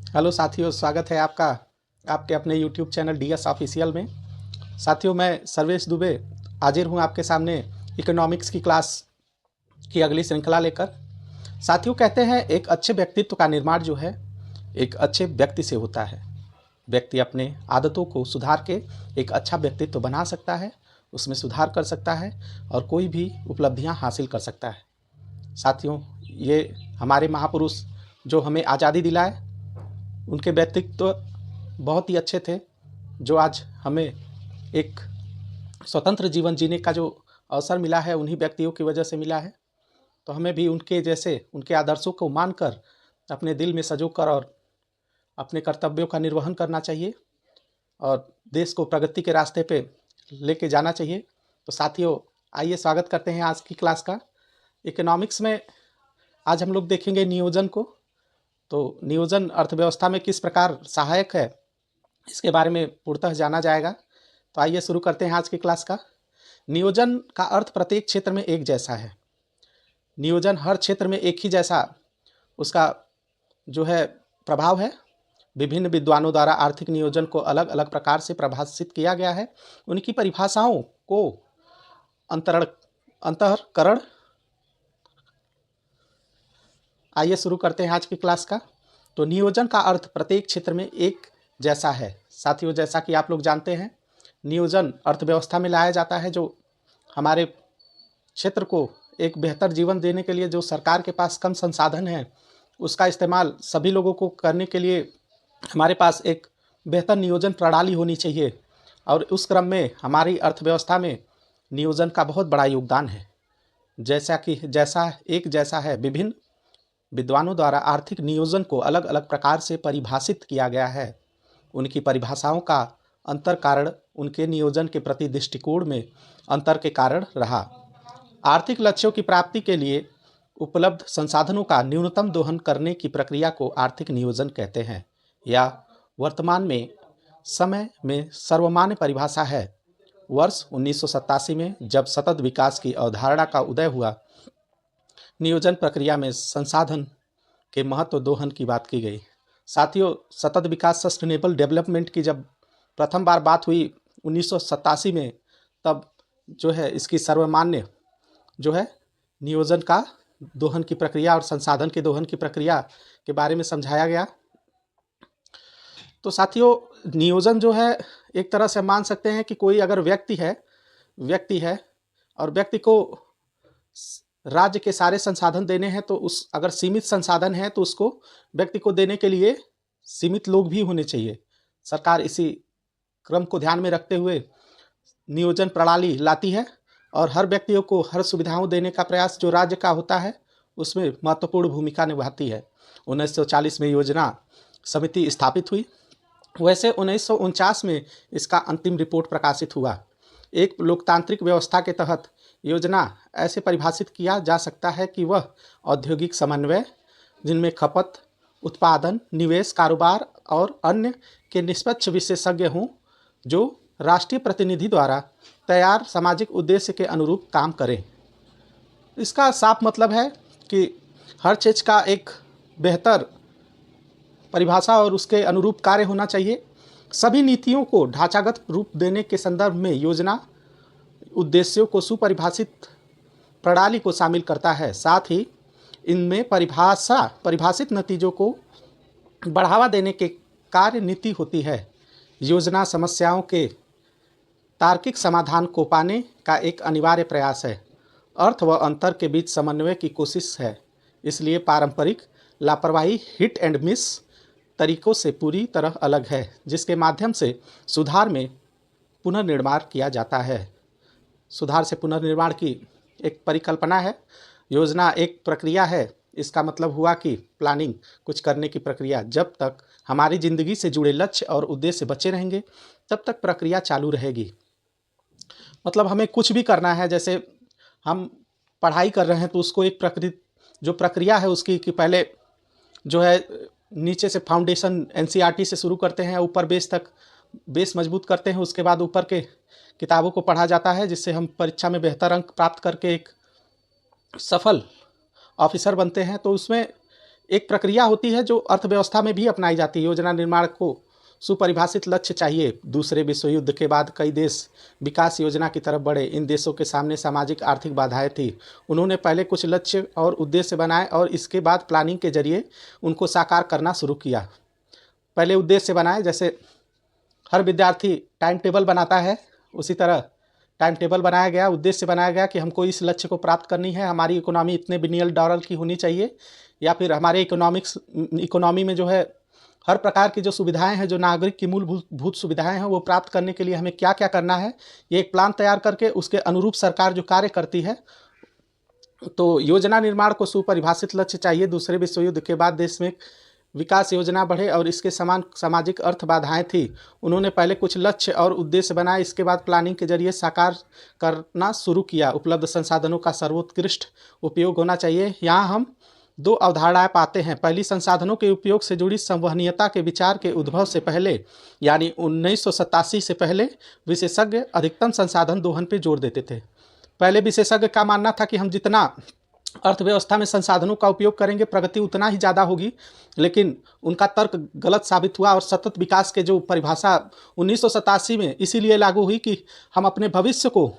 Hello साथियों, स्वागत है आपका आपके अपने यूट्यूब चैनल डीएस ऑफिशियल में। साथियों, मैं सर्वेश दुबे हाजिर हूँ आपके सामने इकोनॉमिक्स की क्लास की अगली श्रृंखला लेकर। साथियों, कहते हैं एक अच्छे व्यक्तित्व का निर्माण जो है एक अच्छे व्यक्ति से होता है। व्यक्ति अपने आदतों को सुधार के एक अच्छा व्यक्तित्व बना सकता है, उसमें सुधार कर सकता है और कोई भी उपलब्धियां हासिल कर सकता है। साथियों, ये हमारे महापुरुष जो हमें आज़ादी दिलाए, उनके व्यक्तित्व बहुत ही अच्छे थे, जो आज हमें एक स्वतंत्र जीवन जीने का जो अवसर मिला है उन्हीं व्यक्तियों की वजह से मिला है। तो हमें भी उनके जैसे उनके आदर्शों को मानकर अपने दिल में सँजोकर और अपने कर्तव्यों का निर्वहन करना चाहिए और देश को प्रगति के रास्ते पे लेके जाना चाहिए। तो साथियों, आइए स्वागत करते हैं आज की क्लास का। इकोनॉमिक्स में आज हम लोग देखेंगे नियोजन को। तो नियोजन अर्थव्यवस्था में किस प्रकार सहायक है, इसके बारे में पूर्णतः जाना जाएगा। तो आइए शुरू करते हैं आज की क्लास का। नियोजन का अर्थ प्रत्येक क्षेत्र में एक जैसा है। नियोजन हर क्षेत्र में एक ही जैसा उसका जो है प्रभाव है। विभिन्न विद्वानों द्वारा आर्थिक नियोजन को अलग अलग प्रकार से परिभाषित किया गया है। उनकी परिभाषाओं को अंतःकरण आइए शुरू करते हैं आज की क्लास का। तो नियोजन का अर्थ प्रत्येक क्षेत्र में एक जैसा है। साथियों, जैसा कि आप लोग जानते हैं, नियोजन अर्थव्यवस्था में लाया जाता है, जो हमारे क्षेत्र को एक बेहतर जीवन देने के लिए जो सरकार के पास कम संसाधन है उसका इस्तेमाल सभी लोगों को करने के लिए हमारे पास एक बेहतर नियोजन प्रणाली होनी चाहिए। और उस क्रम में हमारी अर्थव्यवस्था में नियोजन का बहुत बड़ा योगदान है। जैसा है, विभिन्न विद्वानों द्वारा आर्थिक नियोजन को अलग अलग प्रकार से परिभाषित किया गया है। उनकी परिभाषाओं का अंतर कारण उनके नियोजन के प्रति दृष्टिकोण में अंतर के कारण रहा। आर्थिक लक्ष्यों की प्राप्ति के लिए उपलब्ध संसाधनों का न्यूनतम दोहन करने की प्रक्रिया को आर्थिक नियोजन कहते हैं, या वर्तमान में समय में सर्वमान्य परिभाषा है। वर्ष 1987 में जब सतत विकास की अवधारणा का उदय हुआ, नियोजन प्रक्रिया में संसाधन के महत्व दोहन की बात की गई। साथियों, सतत विकास सस्टेनेबल डेवलपमेंट की जब प्रथम बार बात हुई 1987 में, तब जो है इसकी सर्वमान्य जो है नियोजन का दोहन की प्रक्रिया और संसाधन के दोहन की प्रक्रिया के बारे में समझाया गया। तो साथियों, नियोजन जो है एक तरह से मान सकते हैं कि कोई अगर व्यक्ति है और व्यक्ति को राज्य के सारे संसाधन देने हैं, तो उस अगर सीमित संसाधन है तो उसको व्यक्ति को देने के लिए सीमित लोग भी होने चाहिए। सरकार इसी क्रम को ध्यान में रखते हुए नियोजन प्रणाली लाती है और हर व्यक्तियों को हर सुविधाओं देने का प्रयास जो राज्य का होता है उसमें महत्वपूर्ण भूमिका निभाती है। 1940 में योजना समिति स्थापित हुई। वैसे 1949 में इसका अंतिम रिपोर्ट प्रकाशित हुआ। एक लोकतांत्रिक व्यवस्था के तहत योजना ऐसे परिभाषित किया जा सकता है कि वह औद्योगिक समन्वय, जिनमें खपत, उत्पादन, निवेश, कारोबार और अन्य के निष्पक्ष विशेषज्ञ हों, जो राष्ट्रीय प्रतिनिधि द्वारा तैयार सामाजिक उद्देश्य के अनुरूप काम करें। इसका साफ मतलब है कि हर चीज़ का एक बेहतर परिभाषा और उसके अनुरूप कार्य होना चाहिए। सभी नीतियों को ढांचागत रूप देने के संदर्भ में योजना उद्देश्यों को सुपरिभाषित प्रणाली को शामिल करता है। साथ ही इनमें परिभाषित नतीजों को बढ़ावा देने के कार्य नीति होती है। योजना समस्याओं के तार्किक समाधान को पाने का एक अनिवार्य प्रयास है। अर्थ व अंतर के बीच समन्वय की कोशिश है। इसलिए पारंपरिक लापरवाही हिट एंड मिस तरीकों से पूरी तरह अलग है, जिसके माध्यम से सुधार में पुनर्निर्माण किया जाता है। सुधार से पुनर्निर्माण की एक परिकल्पना है। योजना एक प्रक्रिया है। इसका मतलब हुआ कि प्लानिंग, कुछ करने की प्रक्रिया। जब तक हमारी ज़िंदगी से जुड़े लक्ष्य और उद्देश्य बचे रहेंगे, तब तक प्रक्रिया चालू रहेगी। मतलब हमें कुछ भी करना है, जैसे हम पढ़ाई कर रहे हैं तो उसको एक प्रक्रिया है उसकी, कि पहले जो है नीचे से फाउंडेशन एनसीईआरटी से शुरू करते हैं, ऊपर बेस मजबूत करते हैं। उसके बाद ऊपर के किताबों को पढ़ा जाता है, जिससे हम परीक्षा में बेहतर अंक प्राप्त करके एक सफल ऑफिसर बनते हैं। तो उसमें एक प्रक्रिया होती है जो अर्थव्यवस्था में भी अपनाई जाती है। योजना निर्माण को सुपरिभाषित लक्ष्य चाहिए। दूसरे विश्व युद्ध के बाद कई देश विकास योजना की तरफ बढ़े। इन देशों के सामने सामाजिक आर्थिक बाधाएं थी। उन्होंने पहले कुछ लक्ष्य और उद्देश्य बनाए और इसके बाद प्लानिंग के जरिए उनको साकार करना शुरू किया। पहले उद्देश्य बनाए, जैसे हर विद्यार्थी टाइम टेबल बनाता है, उसी तरह टाइम टेबल बनाया गया, उद्देश्य बनाया गया कि हमको इस लक्ष्य को प्राप्त करनी है, हमारी इकोनॉमी इतने बिलियन डॉलर की होनी चाहिए, या फिर हमारे इकोनॉमी में जो है हर प्रकार की जो सुविधाएं हैं, जो नागरिक की मूलभूत सुविधाएं हैं, वो प्राप्त करने के लिए हमें क्या क्या करना है, ये एक प्लान तैयार करके उसके अनुरूप सरकार जो कार्य करती है। तो योजना निर्माण को सुपरिभाषित लक्ष्य चाहिए। दूसरे विश्व युद्ध के बाद देश में विकास योजना बढ़े और इसके समान सामाजिक अर्थ बाधाएं थी। उन्होंने पहले कुछ लक्ष्य और उद्देश्य बनाए, इसके बाद प्लानिंग के जरिए साकार करना शुरू किया। उपलब्ध संसाधनों का सर्वोत्कृष्ट उपयोग होना चाहिए। यहाँ हम दो अवधारणाएं पाते हैं। पहली, संसाधनों के उपयोग से जुड़ी संवहनीयता के विचार के उद्भव से पहले, यानी 1987 से पहले, विशेषज्ञ अधिकतम संसाधन दोहन पर जोर देते थे। पहले विशेषज्ञ का मानना था कि हम जितना अर्थव्यवस्था में संसाधनों का उपयोग करेंगे प्रगति उतना ही ज़्यादा होगी, लेकिन उनका तर्क गलत साबित हुआ और सतत विकास के जो परिभाषा 1987 में इसीलिए लागू हुई कि हम अपने भविष्य को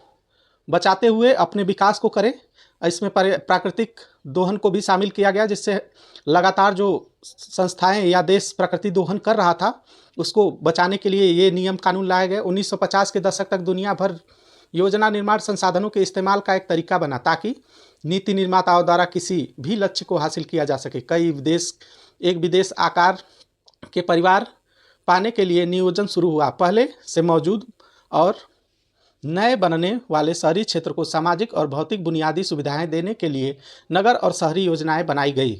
बचाते हुए अपने विकास को करें। इसमें प्राकृतिक दोहन को भी शामिल किया गया, जिससे लगातार जो संस्थाएं या देश प्रकृति दोहन कर रहा था उसको बचाने के लिए ये नियम कानून लाए गए। 1950 के दशक तक दुनिया भर योजना निर्माण संसाधनों के इस्तेमाल का एक तरीका बना, ताकि नीति निर्माताओं द्वारा किसी भी लक्ष्य को हासिल किया जा सके। कई विदेश आकार के परिवार पाने के लिए नियोजन शुरू हुआ। पहले से मौजूद और नए बनने वाले शहरी क्षेत्र को सामाजिक और भौतिक बुनियादी सुविधाएं देने के लिए नगर और शहरी योजनाएं बनाई गई।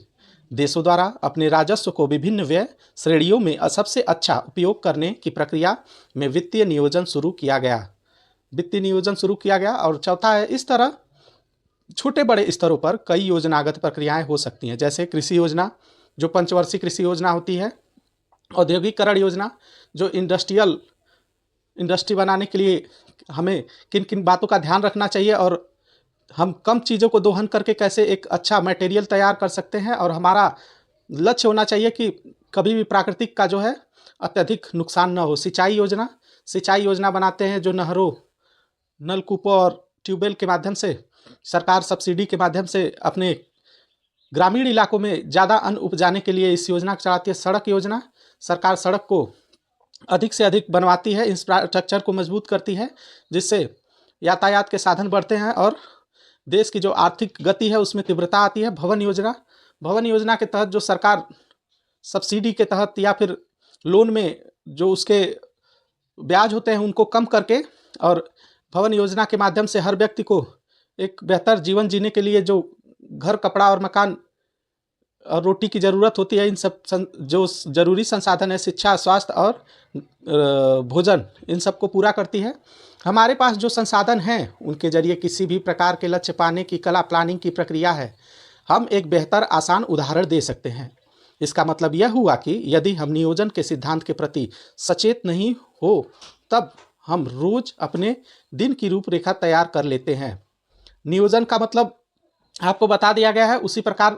देशों द्वारा अपने राजस्व को विभिन्न व्यय श्रेणियों में सबसे अच्छा उपयोग करने की प्रक्रिया में वित्तीय नियोजन शुरू किया गया। और चौथा है, इस तरह छोटे बड़े स्तरों पर कई योजनागत प्रक्रियाएं हो सकती हैं, जैसे कृषि योजना जो पंचवर्षीय कृषि योजना होती है, औद्योगिकरण योजना जो इंडस्ट्री बनाने के लिए हमें किन किन बातों का ध्यान रखना चाहिए और हम कम चीज़ों को दोहन करके कैसे एक अच्छा मटेरियल तैयार कर सकते हैं, और हमारा लक्ष्य होना चाहिए कि कभी भी प्राकृतिक का जो है अत्यधिक नुकसान न हो। सिंचाई योजना बनाते हैं, जो नहरों, नलकूपों और ट्यूबवेल के माध्यम से सरकार सब्सिडी के माध्यम से अपने ग्रामीण इलाकों में ज़्यादा अन्न उपजाने के लिए इस योजना चलाती है। सड़क योजना, सरकार सड़क को अधिक से अधिक बनवाती है, इंफ्रास्ट्रक्चर को मजबूत करती है, जिससे यातायात के साधन बढ़ते हैं और देश की जो आर्थिक गति है उसमें तीव्रता आती है। भवन योजना के तहत जो सरकार सब्सिडी के तहत या फिर लोन में जो उसके ब्याज होते हैं उनको कम करके, और भवन योजना के माध्यम से हर व्यक्ति को एक बेहतर जीवन जीने के लिए जो घर, कपड़ा और मकान और रोटी की ज़रूरत होती है, इन सब जो जरूरी संसाधन है, शिक्षा, स्वास्थ्य और भोजन, इन सब को पूरा करती है। हमारे पास जो संसाधन हैं उनके जरिए किसी भी प्रकार के लक्ष्य पाने की कला प्लानिंग की प्रक्रिया है। हम एक बेहतर आसान उदाहरण दे सकते हैं। इसका मतलब यह हुआ कि यदि हम नियोजन के सिद्धांत के प्रति सचेत नहीं हो तब हम रोज अपने दिन की रूपरेखा तैयार कर लेते हैं। नियोजन का मतलब आपको बता दिया गया है, उसी प्रकार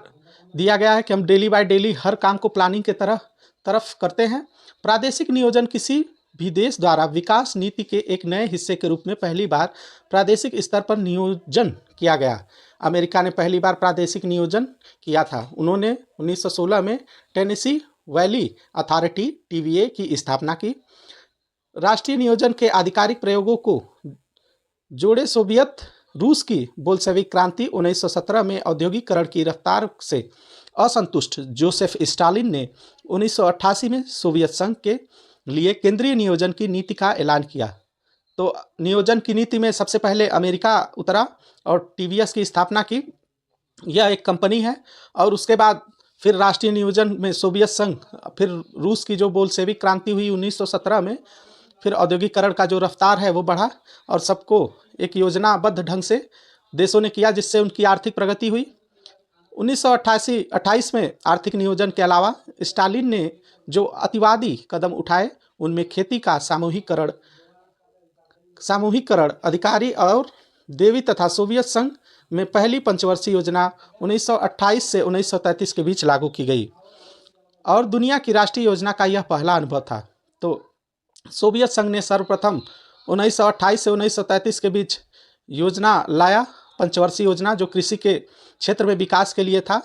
दिया गया है कि हम डेली बाय डेली हर काम को प्लानिंग के तरफ करते हैं। प्रादेशिक नियोजन किसी भी देश द्वारा विकास नीति के एक नए हिस्से के रूप में पहली बार प्रादेशिक स्तर पर नियोजन किया गया। अमेरिका ने पहली बार प्रादेशिक नियोजन किया था। उन्होंने 1916 में टेनेसी वैली अथॉरिटी TVA की स्थापना की। राष्ट्रीय नियोजन के आधिकारिक प्रयोगों को जोड़े सोवियत रूस की बोल्शेविक क्रांति 1917 में औद्योगिकरण की रफ्तार से असंतुष्ट जोसेफ स्टालिन ने 1988 में सोवियत संघ के लिए केंद्रीय नियोजन की नीति का ऐलान किया। तो नियोजन की नीति में सबसे पहले अमेरिका उतरा और TVS की स्थापना की। यह एक कंपनी है। और उसके बाद फिर राष्ट्रीय नियोजन में सोवियत संघ, फिर रूस की जो बोल्शेविक क्रांति हुई 1917 में, फिर औद्योगिकरण का जो रफ्तार है वो बढ़ा और सबको एक योजनाबद्ध ढंग से देशों ने किया, जिससे उनकी आर्थिक प्रगति हुई। 1928 में आर्थिक नियोजन के अलावा स्टालिन ने जो अतिवादी कदम उठाए उनमें खेती का सामूहिकरण अधिकारी और देवी तथा सोवियत संघ में पहली पंचवर्षीय योजना 1928 से 1933 के बीच लागू की गई और दुनिया की राष्ट्रीय योजना का यह पहला अनुभव था। तो सोवियत संघ ने सर्वप्रथम 1928 से 1933 के बीच योजना लाया, पंचवर्षीय योजना, जो कृषि के क्षेत्र में विकास के लिए था।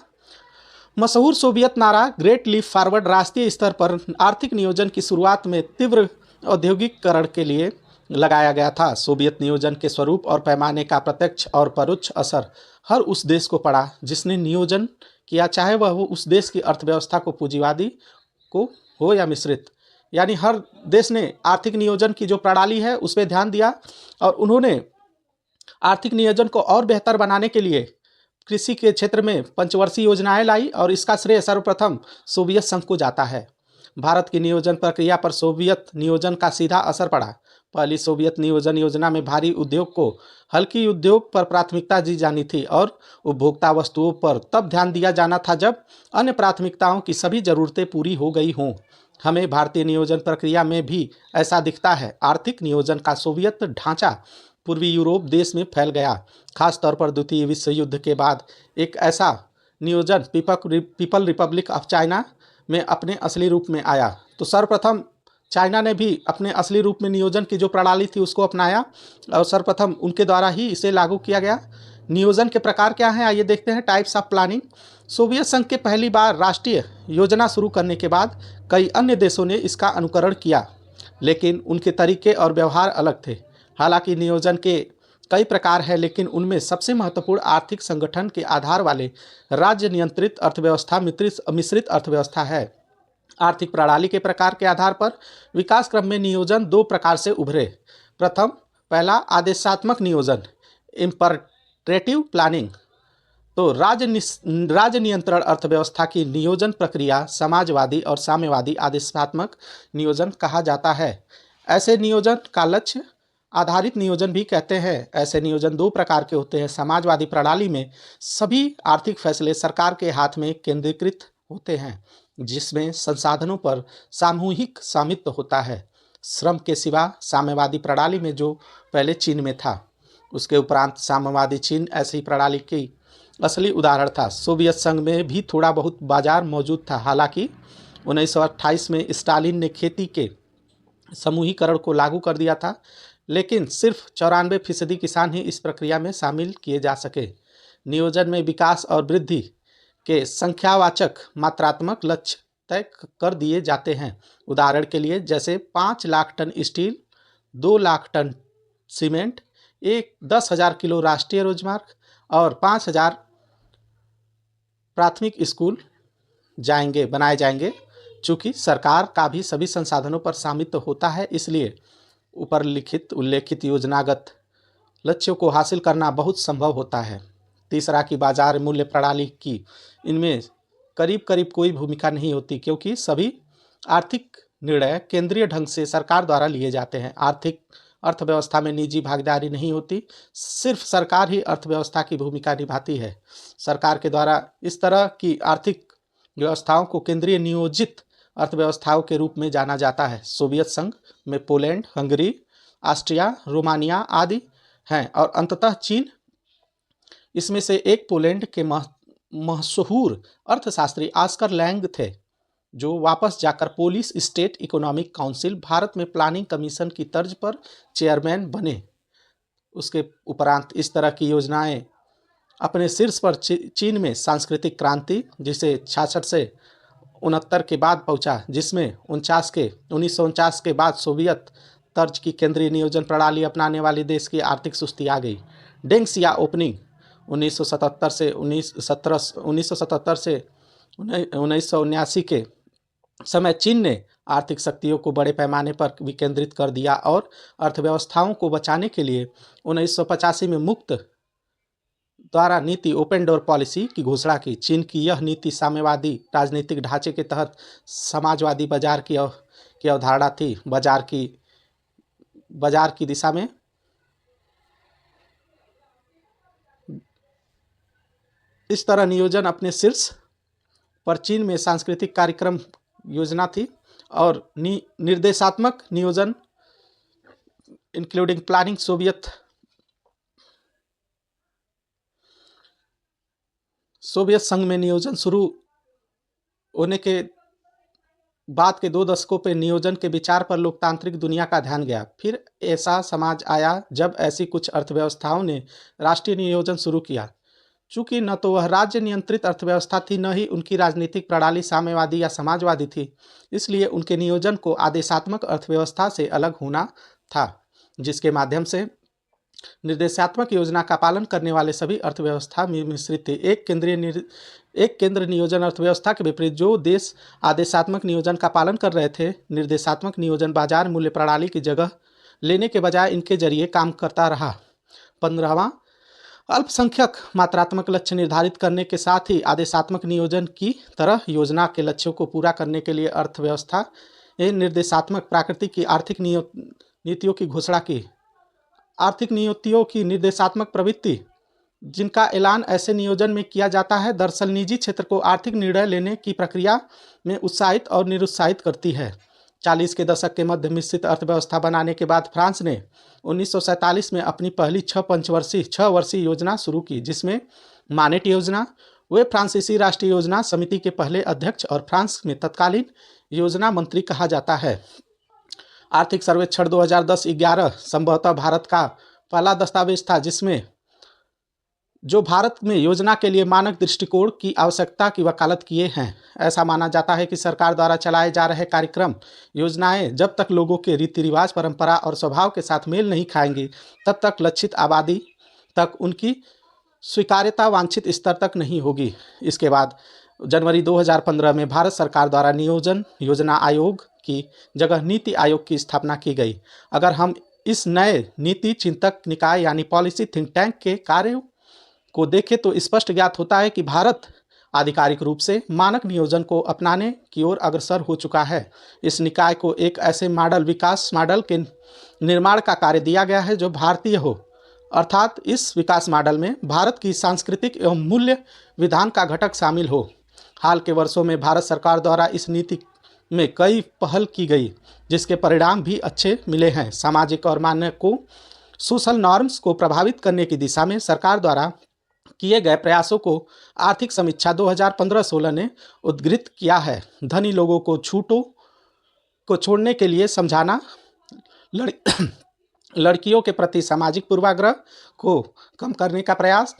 मशहूर सोवियत नारा ग्रेट लीप फॉरवर्ड राष्ट्रीय स्तर पर आर्थिक नियोजन की शुरुआत में तीव्र औद्योगिकीकरण के लिए लगाया गया था। सोवियत नियोजन के स्वरूप और पैमाने का प्रत्यक्ष और परोक्ष असर हर उस देश को पड़ा जिसने नियोजन किया, चाहे वह उस देश की अर्थव्यवस्था को पूंजीवादी को हो या मिश्रित। यानी हर देश ने आर्थिक नियोजन की जो प्रणाली है उस पर ध्यान दिया और उन्होंने आर्थिक नियोजन को और बेहतर बनाने के लिए कृषि के क्षेत्र में पंचवर्षीय योजनाएं लाई और इसका श्रेय सर्वप्रथम सोवियत संघ को जाता है। भारत की नियोजन प्रक्रिया पर सोवियत नियोजन का सीधा असर पड़ा। पहली सोवियत नियोजन योजना में भारी उद्योग को हल्की उद्योग पर प्राथमिकता दी जानी थी और उपभोक्ता वस्तुओं पर तब ध्यान दिया जाना था जब अन्य प्राथमिकताओं की सभी जरूरतें पूरी हो गई हों। हमें भारतीय नियोजन प्रक्रिया में भी ऐसा दिखता है। आर्थिक नियोजन का सोवियत ढांचा पूर्वी यूरोप देश में फैल गया। खासतौर पर द्वितीय विश्व युद्ध के बाद एक ऐसा नियोजन पीपल रिपब्लिक ऑफ चाइना में अपने असली रूप में आया। तो सर्वप्रथम चाइना ने भी अपने असली रूप में नियोजन की जो प्रणाली थी उसको अपनाया और सर्वप्रथम उनके द्वारा ही इसे लागू किया गया। नियोजन के प्रकार क्या हैं, आइए देखते हैं। Types of planning. सोवियत संघ के पहली बार राष्ट्रीय योजना शुरू करने के बाद कई अन्य देशों ने इसका अनुकरण किया, लेकिन उनके तरीके और व्यवहार अलग थे। हालांकि नियोजन के कई प्रकार हैं, लेकिन उनमें सबसे महत्वपूर्ण आर्थिक संगठन के आधार वाले राज्य नियंत्रित अर्थव्यवस्था मिश्रित अर्थव्यवस्था है। आर्थिक प्रणाली के प्रकार के आधार पर विकास क्रम में नियोजन दो प्रकार से उभरे। पहला आदेशात्मक नियोजन, इम्परेटिव प्लानिंग। तो राज्य नियंत्रण अर्थव्यवस्था की नियोजन प्रक्रिया समाजवादी और साम्यवादी आदेशात्मक नियोजन कहा जाता है। ऐसे नियोजन का लक्ष्य आधारित नियोजन भी कहते हैं। ऐसे नियोजन दो प्रकार के होते हैं। समाजवादी प्रणाली में सभी आर्थिक फैसले सरकार के हाथ में केंद्रीकृत होते हैं, जिसमें संसाधनों पर सामूहिक स्वामित्व होता है। श्रम के सिवा साम्यवादी प्रणाली में जो पहले चीन में था, उसके उपरांत साम्यवादी चीन ऐसी प्रणाली की असली उदाहरण था। सोवियत संघ में भी थोड़ा बहुत बाजार मौजूद था। हालांकि 1928 में स्टालिन ने खेती के समूहीकरण को लागू कर दिया था, लेकिन सिर्फ 94% किसान ही इस प्रक्रिया में शामिल किए जा सके। नियोजन में विकास और वृद्धि के संख्यावाचक मात्रात्मक लक्ष्य तय कर दिए जाते हैं। उदाहरण के लिए जैसे 5 lakh ton steel, 2 lakh ton cement, 10,000 kilo राष्ट्रीय राजमार्ग और 5,000 प्राथमिक स्कूल बनाए जाएंगे। चूँकि सरकार का भी सभी संसाधनों पर स्वामित्व होता है, इसलिए ऊपर उल्लेखित योजनागत लक्ष्यों को हासिल करना बहुत संभव होता है। तीसरा की बाजार मूल्य प्रणाली की इनमें करीब करीब कोई भूमिका नहीं होती, क्योंकि सभी आर्थिक निर्णय केंद्रीय ढंग से सरकार द्वारा लिए जाते हैं। अर्थव्यवस्था में निजी भागीदारी नहीं होती, सिर्फ सरकार ही अर्थव्यवस्था की भूमिका निभाती है। सरकार के द्वारा इस तरह की आर्थिक व्यवस्थाओं को केंद्रीय नियोजित अर्थव्यवस्थाओं के रूप में जाना जाता है। सोवियत संघ में पोलैंड, हंगरी, ऑस्ट्रिया, रोमानिया आदि हैं और अंततः चीन। इसमें से एक पोलैंड के मशहूर अर्थशास्त्री ऑस्कर लैंग थे, जो वापस जाकर Polish state economic council Bharat में प्लानिंग कमीशन की तर्ज पर चेयरमैन बने। उसके उपरांत इस तरह की योजनाएं अपने शीर्ष पर चीन में सांस्कृतिक क्रांति, जिसे 66 से 69 के बाद पहुंचा, जिसमें 1949 के बाद सोवियत तर्ज की केंद्रीय नियोजन प्रणाली अपनाने वाले देश की आर्थिक सुस्ती आ गई। डेंग सियाओपिंग 1977 से 1979 के समय चीन ने आर्थिक शक्तियों को बड़े पैमाने पर विकेंद्रित कर दिया और अर्थव्यवस्थाओं को बचाने के लिए 1985 में मुक्त द्वारा नीति ओपन डोर पॉलिसी की घोषणा की। चीन की यह नीति साम्यवादी राजनीतिक ढांचे के तहत समाजवादी बाजार की अवधारणा थी। बाजार की दिशा में इस तरह नियोजन अपने शीर्ष पर चीन में सांस्कृतिक कार्यक्रम योजना थी और निर्देशात्मक नियोजन इंक्लूडिंग प्लानिंग सोवियत संघ में नियोजन शुरू होने के बाद के 2 दशकों पे नियोजन के विचार पर लोकतांत्रिक दुनिया का ध्यान गया। फिर ऐसा समाज आया जब ऐसी कुछ अर्थव्यवस्थाओं ने राष्ट्रीय नियोजन शुरू किया। चूंकि न तो वह राज्य नियंत्रित अर्थव्यवस्था थी, न ही उनकी राजनीतिक प्रणाली साम्यवादी या समाजवादी थी, इसलिए उनके नियोजन को आदेशात्मक अर्थव्यवस्था से अलग होना था, जिसके माध्यम से निर्देशात्मक योजना का पालन करने वाले सभी अर्थव्यवस्था में मिश्रित थे। एक केंद्र नियोजन अर्थव्यवस्था के विपरीत जो देश आदेशात्मक नियोजन का पालन कर रहे थे, निर्देशात्मक नियोजन बाजार मूल्य प्रणाली की जगह लेने के बजाय इनके जरिए काम करता रहा। 15वां, अल्पसंख्यक मात्रात्मक लक्ष्य निर्धारित करने के साथ ही आदेशात्मक नियोजन की तरह योजना के लक्ष्यों को पूरा करने के लिए अर्थव्यवस्था निर्देशात्मक प्रकृति की आर्थिक नीतियों की घोषणा की। आर्थिक नीतियों की निर्देशात्मक प्रवृत्ति, जिनका ऐलान ऐसे नियोजन में किया जाता है, दरअसल निजी क्षेत्र को आर्थिक निर्णय लेने की प्रक्रिया में उत्साहित और निरुत्साहित करती है। 40 के दशक के मध्य मिश्रित अर्थव्यवस्था बनाने के बाद फ्रांस ने 1947 में अपनी पहली 6 वर्षीय योजना शुरू की, जिसमें मानेट योजना, वे फ्रांसीसी राष्ट्रीय योजना समिति के पहले अध्यक्ष और फ्रांस में तत्कालीन योजना मंत्री कहा जाता है। आर्थिक सर्वेक्षण 2010-11 संभवतः भारत का पहला दस्तावेज था जिसमें जो भारत में योजना के लिए मानक दृष्टिकोण की आवश्यकता की वकालत किए हैं। ऐसा माना जाता है कि सरकार द्वारा चलाए जा रहे कार्यक्रम योजनाएं जब तक लोगों के रीति रिवाज, परंपरा और स्वभाव के साथ मेल नहीं खाएंगी, तब तक लक्षित आबादी तक उनकी स्वीकार्यता वांछित स्तर तक नहीं होगी। इसके बाद जनवरी 2015 में भारत सरकार द्वारा नियोजन योजना आयोग की जगह नीति आयोग की स्थापना की गई। अगर हम इस नए नीति चिंतक निकाय यानी पॉलिसी थिंक टैंक के कार्यों को देखें तो स्पष्ट ज्ञात होता है कि भारत आधिकारिक रूप से मानक नियोजन को अपनाने की ओर अग्रसर हो चुका है। इस निकाय को एक ऐसे विकास मॉडल के निर्माण का कार्य दिया गया है जो भारतीय हो, अर्थात इस विकास मॉडल में भारत की सांस्कृतिक एवं मूल्य विधान का घटक शामिल हो। हाल के वर्षों में भारत सरकार द्वारा इस नीति में कई पहल की गई, जिसके परिणाम भी अच्छे मिले हैं। सामाजिक और मानकों सोशल नॉर्म्स को प्रभावित करने की दिशा में सरकार द्वारा किए गए प्रयासों को आर्थिक समीक्षा 2015-16 ने उद्धृत किया है। धनी लोगों को छूटों को छोड़ने के लिए समझाना, लड़कियों के प्रति सामाजिक पूर्वाग्रह को कम करने का प्रयास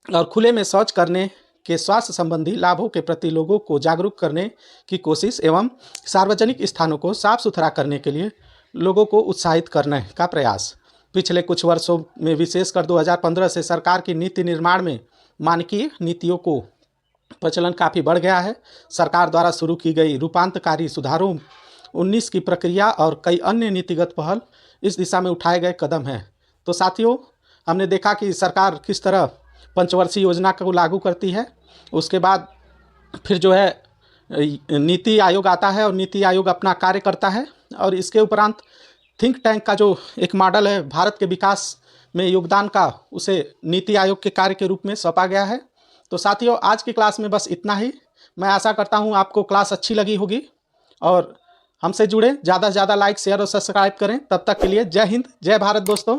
और खुले में शौच करने के स्वास्थ्य संबंधी लाभों के प्रति लोगों को जागरूक करने की कोशिश एवं सार्वजनिक स्थानों को साफ सुथरा करने के लिए लोगों को उत्साहित करने का प्रयास। पिछले कुछ वर्षों में विशेषकर 2015 से सरकार की नीति निर्माण में मानकीय नीतियों को प्रचलन काफ़ी बढ़ गया है। सरकार द्वारा शुरू की गई रूपांतकारी सुधारों 19 की प्रक्रिया और कई अन्य नीतिगत पहल इस दिशा में उठाए गए कदम हैं। तो साथियों, हमने देखा कि सरकार किस तरह पंचवर्षीय योजना को लागू करती है। उसके बाद फिर जो है नीति आयोग आता है और नीति आयोग अपना कार्य करता है, और इसके उपरांत थिंक टैंक का जो एक मॉडल है भारत के विकास में योगदान का, उसे नीति आयोग के कार्य के रूप में सौंपा गया है। तो साथियों, आज की क्लास में बस इतना ही। मैं आशा करता हूँ आपको क्लास अच्छी लगी होगी और हमसे जुड़े, ज़्यादा से ज़्यादा लाइक, शेयर और सब्सक्राइब करें। तब तक के लिए जय हिंद, जय भारत दोस्तों।